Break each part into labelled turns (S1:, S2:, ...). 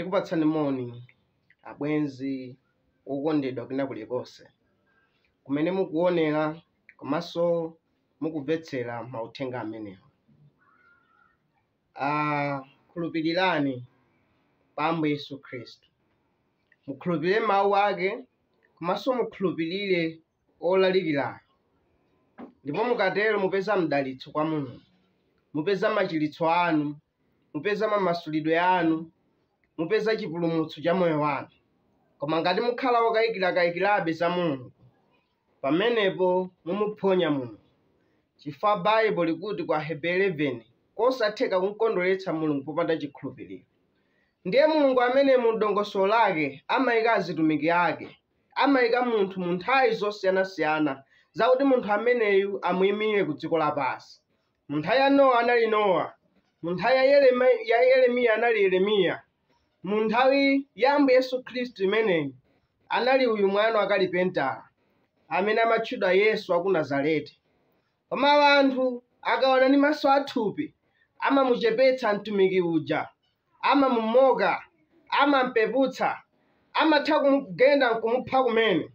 S1: Ndikupatsani moni abwenzi okondedwa kwina kulikonse kumene mukuonera komanso mukumvetsera mauthenga amenewa. Khulupirirani pa Ambuye Yesu Khristu, mukhulupirire mawu ake komanso mukhulupirire olalikirayo, ndipo mukatero mupeza mdalitso kwa Mulungu, mupeza machiritso anu, mupeza mamasulidwe anu, mupeza chipulumutso cha moyo wanu. Koma ngati mukhala okayikirabe za Mulungu, pamenepo mumuphonya Mulungu. Chifukwa Baibulo likuti kwa Aheberi 11 kosatheka kumkondweretsa Mulungu popanda chikhulupiriro. Ndiye Mulungu amene mu dongosolo lake amayika azitumiki ake, amayika munthu mu nthawi zosiyanasiyana zakuti munthu ameneyu amuyimire ku dziko lapansi. Mu nthawi ya Nowa anali Nowa, mu nthawi ya Yeremiya anali Yeremiya, mu nthawi ya Ambuye Yesu Khristu imeneyi anali uyu mwana wakalipentala amene amatchedwa Yesu wa ku Nazareti. Koma anthu akaona ndi maso athupi amamuchepetsa mtumiki uja, amamumoka, amampeputsa, amatha kumugenda kumupha kumene.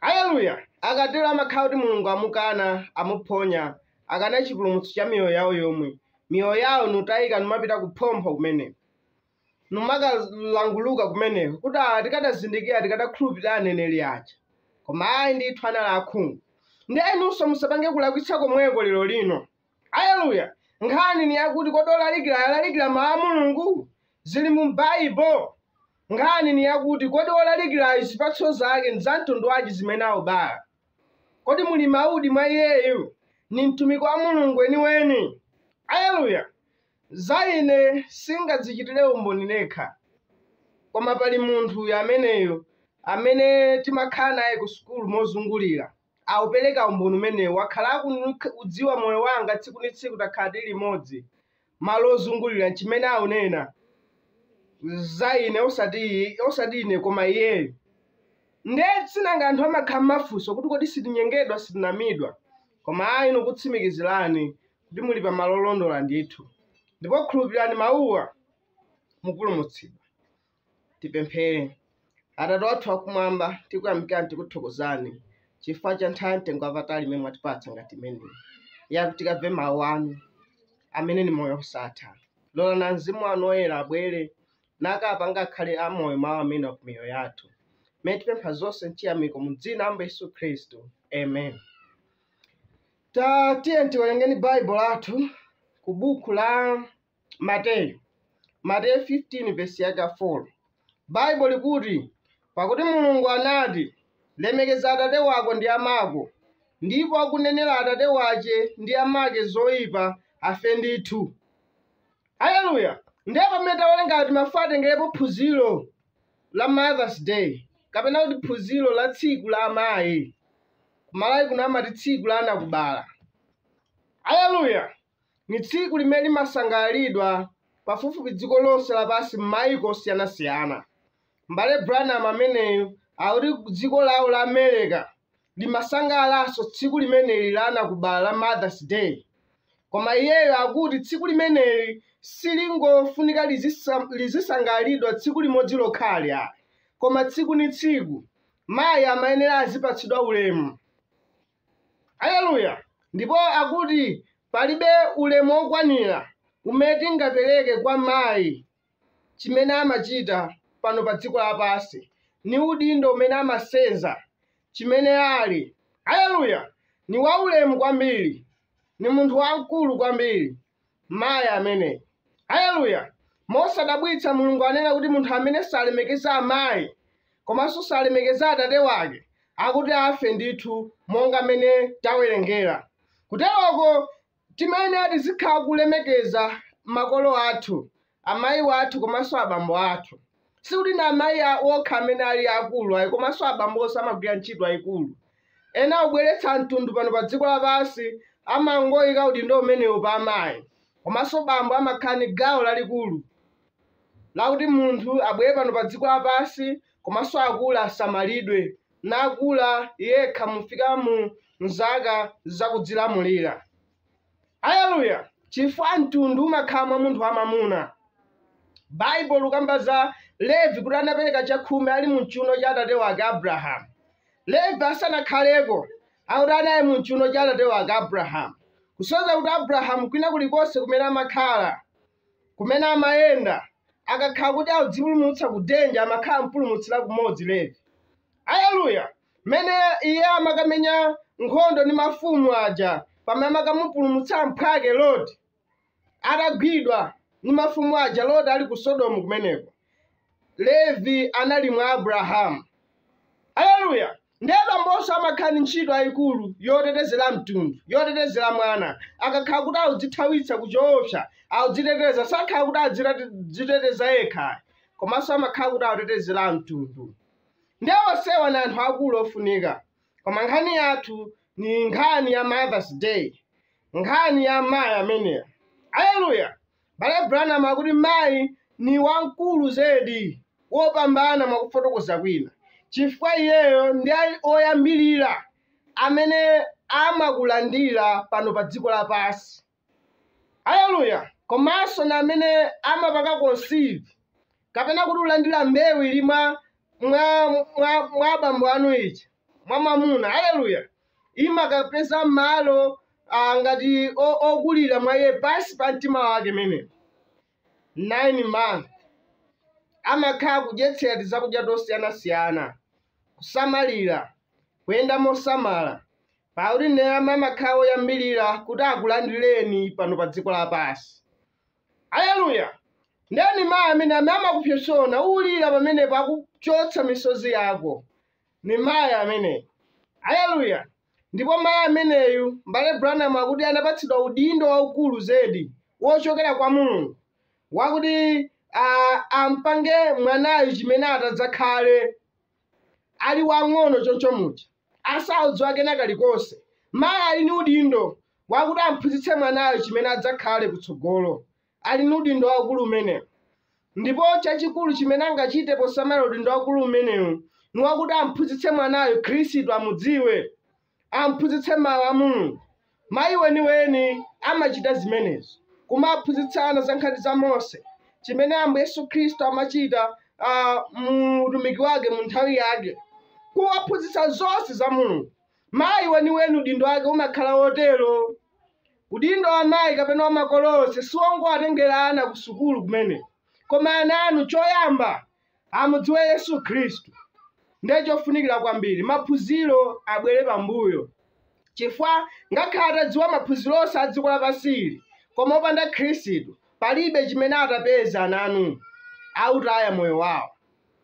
S1: Haleluya! Akatero amakhala kuti Mulungu amukana, amuphonya, akana chipulumutso cha miyoyo yawo yomwe. Miyoyo yawo nutayika numapita kuphompho kumeneko, numakalanguluka kumeneko kuti tikadazindikira tikadakhulupirira aneneri aja. Koma ayi ndithu anali akhungu. Ndi enunso musapange kulakwitsa komweko lero lino. Haleluya! Nkhani ni yakuti kodi olalikira mawu a Mulungu zili mu Baibulo. Nkhani ni yakuti kodi olalikira zipatso zake nzamtundu waji zimene awubala. Kodi muli maudi mwa iyeyu, ni mtumiki wa Mulungu weniweni. Haleluya! Za ine singadzichitire umboni nekha, koma pali munthu uyu ameneyo amene timakhala naye ku sukulu mozungulira, awupereka umboni umenewu, wakhala akudziwa moyo wanga tsiku ndi tsiku takhala tili limodzi malo ozungulira chimene awunena za ine osati ine koma iyeyo. Nde sinanga anthu amakhala mafunso kuti kodi sitinyengedwa sitinamidwa, koma ayi nokutsimikizirani kuti muli pa malo olondola ndithu, ndipo khulupirirani mawuwa mupulumutsidwa. Tipemphere. Atate wathu akumwamba, tikuyamikani tikuthokozani chifukwa cha nthawi mtengo wapatali imene mwatipatsa ngati imeneyi yakuti tikamve mawu anu amene ni moyo osatha. Lolani Mzimu wanu oyera abwere nakapanga akhale amoyo mawu amene ku miyoyo yathu. Mmene tipempha zonse m'chiyamiko mu dzina la Ambuye Yesu Khristu. Amen. Tiye tiwerengeni Baibulo lathu ku buku la Mateyu 15 verse yake 4. Baibulo likuti, pakuti Mulungu anati, lemekeza atate wako ndi amako, ndipo akunenera atate wache ndi amake zoyipa afe ndithu. Haleluya! Ndiye pamene tawerenga timafatengerepo phunziro la Mother's Day, kapena kuti phunziro la tsiku la amayi. Kumalawi kuno amati tsiku la anakubala. Haleluya! Ni tsiku limene limasangalalidwa pafupifupi dziko lonse lapansi m'mayiko osiyanasiyana. Mbale Branham ameneyo akuti dziko lawo la America limasangalalanso tsiku limeneli la anakubala la Mother's Day. Koma iyeyo akuti tsiku limeneli silingofunika lizisangalalidwa tsiku limodzi lokhali ayi, koma tsiku ni tsiku mayi amayenera azipatsidwa ulemu. Haleluya! Ndipo akuti palibe ulemu wokwanira umene tingapereke kwa mayi chimene amachita pano pa dziko lapansi, ni udindo umene amasenza chimene ali. Haleluya! Ni waulemu kwambiri, ni munthu wamkulu kwambiri mayi ameneyi. Haleluya! Mosadabwitsa Mulungu anena kuti munthu amene salemekeza amayi komanso salemekeza atate wake akuti afe ndithu, monga amene tawerengera. Kuteroko timayenera tizikhala kulemekeza makolo athu, amayi wathu komanso abambo athu. Sikuti na amayi okha amene ali akulu ayi, komanso abambonso amagwira ntchito ayikulu. Ena obweretsa mtundu pano pa dziko lapansi amangoyika udindo umenewu pa amayi, komanso bambo amakhala ni gawo lalikulu lakuti munthu abwere pano pa dziko lapansi komanso akula asamalidwe, nakula yekha mufika mu zaka zakudzilamulira. Haleluya! Chifukwa mtundu umakhala mwa munthu wamamuna. Bible lukamba za Levi kuti anapereka chakhumi ali mu chiuno cha atate wake Abrahamu. Levi asanakhaleko akuti anali mu chiuno cha atate wake Abrahamu, kusonyeza kuti Abrahamu kwina kulikonse kumene amakhala, kumene amayenda, akakhala kuti audzipulumutsa ku denja amakhala mpulumutsira kumodzi Levi. Haleluya! Mene iye amakamenya nkhondo ndi mafumu aja pamene amakamupulumutsa mphwake Loti atagwidwa ndi mafumu aja, Loti ali ku Sodomu kumeneko. Levi anali mwa Abrahamu. Haleluya! Ndiye bamboso amakhala ndi ntchito yayikulu yotetezera mtundu, yotetezera mwana. Akakhala kuti audzithawitsa ku choopsa, audziteteza, sakhala kuti adziteteza yekha, komanso amakhala kuti autetezera mtundu. Ndiye onsewa ni anthu akulu ofunika, koma nkhani yathu ni nkhani ya Mother's Day, nkhani ya mayi ameneya. Haleluya! Bale Branham akuti mayi ni wamkulu zedi wopambana mwakufotokoza kwina, chifukwa iyeyo ndi oyambirira amene amakulandira pano pa dziko lapansi. Haleluya! Komanso na amene amapanga conceive kapena kuti ulandira mbewu ili mwa abambo anu ichi, mwa mwamuna. Haleluya! Imakapeza malo ngati okulira mwa iye pasi pa mtima wake mene 9 months amakhala kudyetsera tizakudya tosiyanasiyana, kusamalira, kuyenda mosamala, pakuti ndiye amakhala oyambirira kuti akulandireni pano pa dziko lapansi. Haleluya! Ndeni mayi amene amakupsopsona ulira pamenepo akuchotsa misozi yako, ni mayi amene. Haleluya! Ndipo mayi ameneyu Mbale Branham akuti anapatsidwa udindo waukulu zedi wochokera kwa Mulungu wakuti ampange mwanayu chimene atadzakhale ali wang'ono choncho muja, asaudziwa kena kalikonse. Mayi ali ni udindo wakuti amphunzitse mwanayu chimene adzakhale kutsogolo, ali ni udindo waukulu umenewu. Ndipo chachikulu chimene angachite posamala udindo waukulu umenewu ni wakuti amphunzitse mwanayu Khristu amudziwe, amphunzitse mawu a Mulungu. Mayi weniweni amachita zimenezo, kumaphunzitsana za nkhani za Mose, chimene Ambuye Yesu Khristu amachita mu utumiki wake mu nthawi yake, kuwaphunzitsa zonse za Mulungu. Mayi weniweni udindo wake umakhala wotero. Udindo wa mayi kapena wa makolo onse siwongowatengera ana ku sukulu kumene, koma ana anu choyamba amudziwe Yesu Khristu. Ndiye chofunikira kwambiri maphunziro abwere pambuyo, chifukwa ngakhale atadziwa maphunziro onse a dziko lapansi, koma opanda Khristu palibe chimene atapeza ana anu, autaya moyo wawo.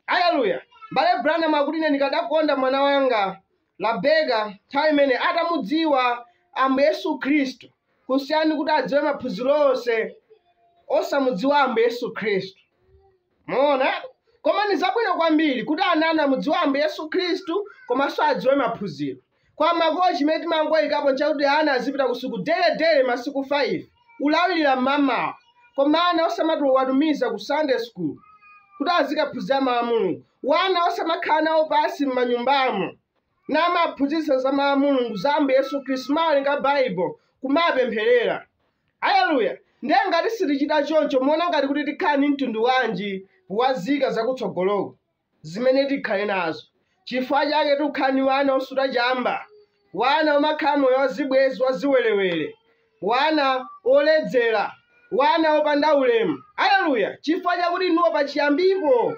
S1: Haleluya! Mbale Branham akuti ine ndikadakonda mwana wanga Labeka nthawi imene atamudziwa Ambuye Yesu Khristu, kusiyani kuti adziwe maphunziro onse osamudziwa Ambuye Yesu Khristu. Muona? Koma ni zabwino kwambiri kuti ana anu amudziwe Ambuye Yesu Khristu komanso adziwe maphunziro. Kwa makolo chimene timangoyikapo nchakuti ana azipita ku sukulu dele masiku 5 ulawirira mmamawa, koma ana osamatumiza ku Sunday school kuti azikaphunzira mawu a Mulungu. Wana osamakhala nawo pasi m'manyumbamo namaphunzitsa za mawu a Mulungu, za Ambuye Yesu Khristu, mawerenga Bible, kumapempherera. Haleluya! Ndiye ngati sitichita choncho, muona ngati kuti tikhala ni mtundu wanji wazika zakutsogoloko zimene tikhale nazo. Chifukwa chake tikhala ni wana osuta chamba, wana omakhala moyo wazibwezi waziwelewele, wana oledzera, wana opanda ulemu. Haleluya! Chifukwa chakuti inuwo pachiyambipo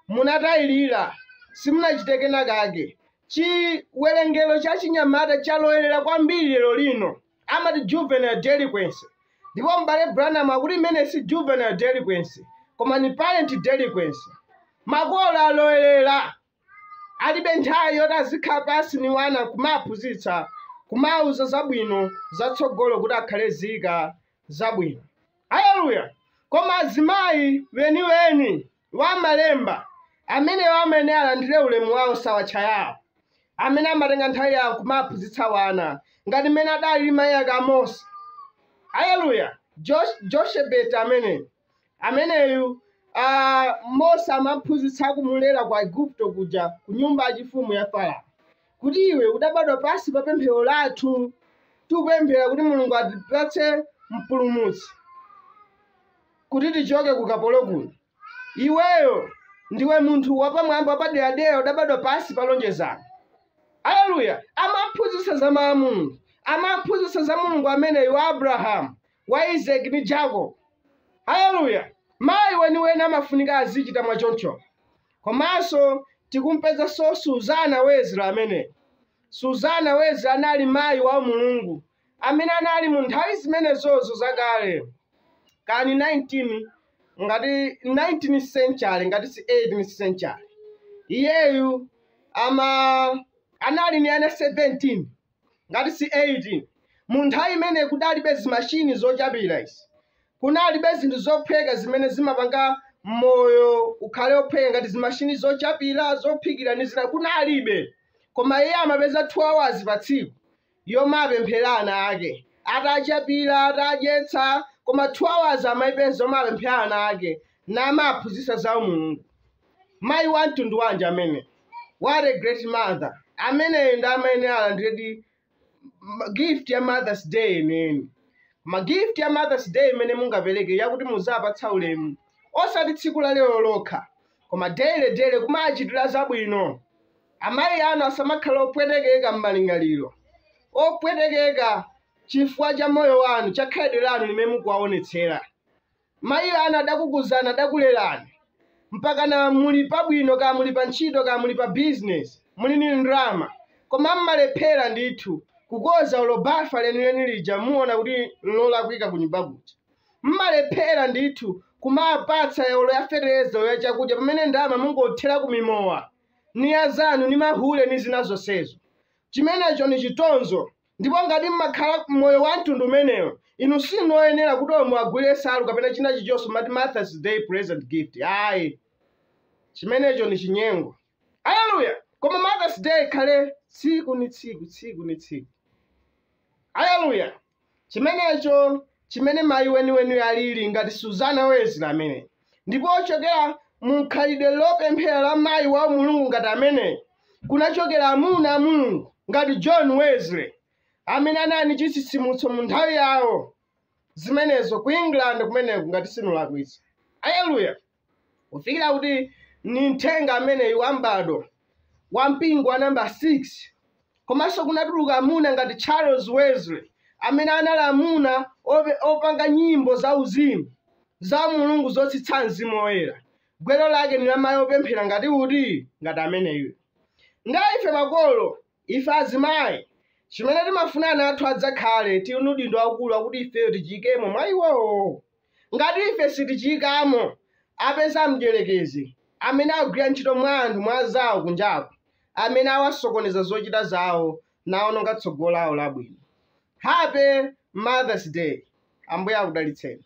S1: munatayirira, simunachiteke kake. Chiwerengero cha chinyamata chalowerera kwambiri lero lino, amati juvenile delinquency. Ndipo Mbale Branham akuti imene si juvenile delinquency, koma ni parent delinquency. Makolo alowerera alibe nthawi yoti azikhala pasi ni wana kumaphunzitsa, kumauza zabwino zatsogolo kuti akhale zika zabwino. Haleluya! Koma azimayi weniweni wa malemba amene alandire ulemu wawo sawatcha yawo, amene amatenga nthawi yawo kumaphunzitsa wana ngati mmene adali mayi ake Mose. Haleluya! Joshebeti ameneyu Mose amaphunzitsa kumulera kwa Igupto kuja ku nyumba yachifumu ya Farao, kuti iwe udabadwa pasi pa pemphero lathu, tikupemphera kuti Mulungu atipatse mpulumutsi kuti tichoke ku kapolo kuno. iweyo ndiwe munthu wapamwamba wapaderadera udabadwa pansi pa lonjezano. Haleluya! Amaphunzitsa za mawu a Mulungu, amaphunzitsa za Mulungu ameneyu wa Abrahamu, wa Isaki ndi Jacob. Haleluya! Mayi weniweni amafunika azichita mwachoncho. Komanso tikumpeza Suzana Wesley amene. Suzana Wesley anali mayi wa Mulungu amene anali mu nthawi zimenezozo zakale. Kani 19th century ngati si 18th century. Iyeyu anali ni ana 17 ngati si 18. Mu nthawi imene kudalibe zimashini zochapira izi. Kunalibe zinthu zophweka zimene zimapanga moyo ukhale ophweka ngati zimashini zochapira, zophikira ndi zina kunalibe. Koma iye amapeza 2 hours pa tsiku yomapemphera ana ake. Atachapira, atadyetsa, koma 2 hours amayipeza yomapemphera ana ake namaphunzitsa za Mulungu. Mayi wa mtundu wanji amene. What a great mother. Amene ndi amene alandire gift ya Mother's Day neni. Ma gift ya Mother's Day imene mungapereke yakuti muzapatsa ulemu. Osati tsiku la lero lokha, koma dele kumachitira zabwino. Amayi anu asamakhala opwetekeka m'malingaliro, opwetekeka chifukwa cha moyo wanu, cha khalidwe lanu limene mukuwaonetsera. Mayi anu adakukuzani, adakulerani mpaka na muli pabwino, ka muli pa ntchito, ka muli pa business, muli ndi ndalama, koma mmalephera ndithu kukoza ulobafa lenileni lija muona kuti lolakwika ku nyumba kuja. Mmalephera ndithu kumapatsa yolo ya fertilizer ya chakudya pamene ndalama mungothera ku mimowa niya zanu ni mahule ni zina zonsezo. Chimenecho ni chitonzo. Ndipo ngati mmakhala moyo wa mtundu umenewo, inu sinoyenera kuti muagwire salu kapena china chichonso mati Mother's Day present gift. Ayi, chimenecho ni chinyengo. Haleluya! Koma Mother's Day khale tsiku ni tsiku. Haleluya! Chimenecho chimene mayi weniweni alili ngati Suzana Wesley amene. Ndipo ochokera mu khalidwe lopemphera la mayi wa Mulungu ngati amene, kunachokera amuna a Mulungu ngati John Wesley amene anali chisisimuso mu nthawi yawo zimenezo ku England kumeneku ngati sinulakwitsa. Haleluya! Kufikira kuti ni mthenga amene wambado wa mpingo wa namba 6. Komanso kunatuluka amuna ngati Charles Wesley amene anali amuna opanga nyimbo za uzimu za Mulungu zotsitsa Mzimu Woyera. Gwero lake ni lamayi opemphera ngati kuti ngati ameneyo. Nga ife makolo, ife azimayi, chimene timafuna ana athu adzakhale tili udindo waukulu wakuti ifeyo tichiyikemo mwa iwowo. Ngati ife sitichiyikamo, apeza mdierekezi amene agwira ntchito mwa anthu mwa zawo kunjaku, amene awasokoneza zochita zawo nawononga tsogolo lawo labwino. Happy Mother's Day. Ambuye akudalitseni.